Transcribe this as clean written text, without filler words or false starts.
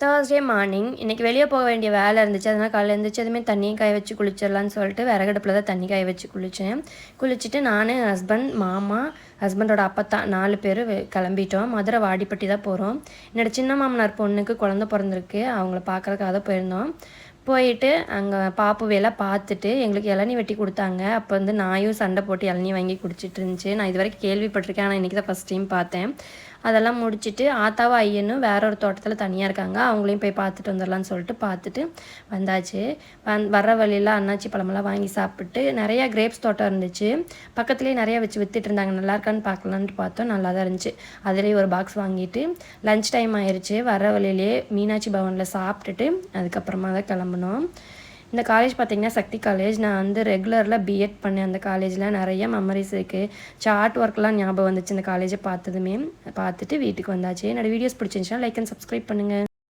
Thursday morning இன்றைக்கி வெளியே போக வேண்டிய வேலை இருந்துச்சு. அதனால் காலையில் எழுந்திரிச்சதுமே தண்ணியும் காய வச்சு குளிச்சிடலான்னு சொல்லிட்டு விறகடுப்பில் தான் தண்ணி காய வச்சு குளித்தேன். குளிச்சுட்டு நான், ஹஸ்பண்ட், மாமா, ஹஸ்பண்டோட அப்பத்தா 4 பேர் கிளம்பிட்டோம். மதுரை வாடிப்பட்டி தான் போகிறோம். என்னோடய சின்ன மாமனார் பொண்ணுக்கு குழந்த பிறந்திருக்கு. அவங்கள பார்க்குறதுக்காக தான் போயிருந்தோம். போயிட்டு அங்கே பாப்புவையெல்லாம் பார்த்துட்டு எங்களுக்கு இளநீ வெட்டி கொடுத்தாங்க. அப்போ வந்து நாயும் சண்டை போட்டு இளநீ வாங்கி குடிச்சிட்டு இருந்துச்சு. நான் இது வரைக்கும் கேள்விப்பட்டிருக்கேன், ஆனால் இன்றைக்கி தான் ஃபஸ்ட் டைம் பார்த்தேன். அதெல்லாம் முடிச்சுட்டு ஆத்தாவும் ஐயனும் வேற ஒரு தோட்டத்தில் தனியாக இருக்காங்க. அவங்களையும் போய் பார்த்துட்டு வந்துடலான்னு சொல்லிட்டு பார்த்துட்டு வந்தாச்சு. வர்ற வழியில் அன்னாச்சி பழமெல்லாம் வாங்கி சாப்பிட்டு நிறையா கிரேப்ஸ் தோட்டம் இருந்துச்சு. பக்கத்துலேயே நிறையா வச்சு விற்றுட்டு இருந்தாங்க. நல்லா இருக்கான்னு பார்க்கலான்ட்டு பார்த்தோம். நல்லா தான் இருந்துச்சு. அதுலேயே ஒரு பாக்ஸ் வாங்கிட்டு லன்ச் டைம் ஆயிடுச்சு. வர்ற வழியிலே மீனாட்சி பவனில் சாப்பிட்டுட்டு அதுக்கப்புறமா தான் கிளம்புனோம். இந்த காலேஜ் பார்த்திங்கன்னா சக்தி காலேஜ். நான் வந்து ரெகுலரில் பிஎட் பண்ணேன். அந்த காலேஜில் நிறைய மெமரிஸ் இருக்குது. சார்ட் ஒர்க்லாம் ஞாபகம் வந்துச்சு இந்த காலேஜை பார்த்ததுமே. பார்த்துட்டு வீட்டுக்கு வந்தாச்சு. என்னோடய வீடியோஸ் பிடிச்சிருந்துச்சுன்னா லைக் அண்ட் சப்ஸ்கிரைப் பண்ணுங்கள்.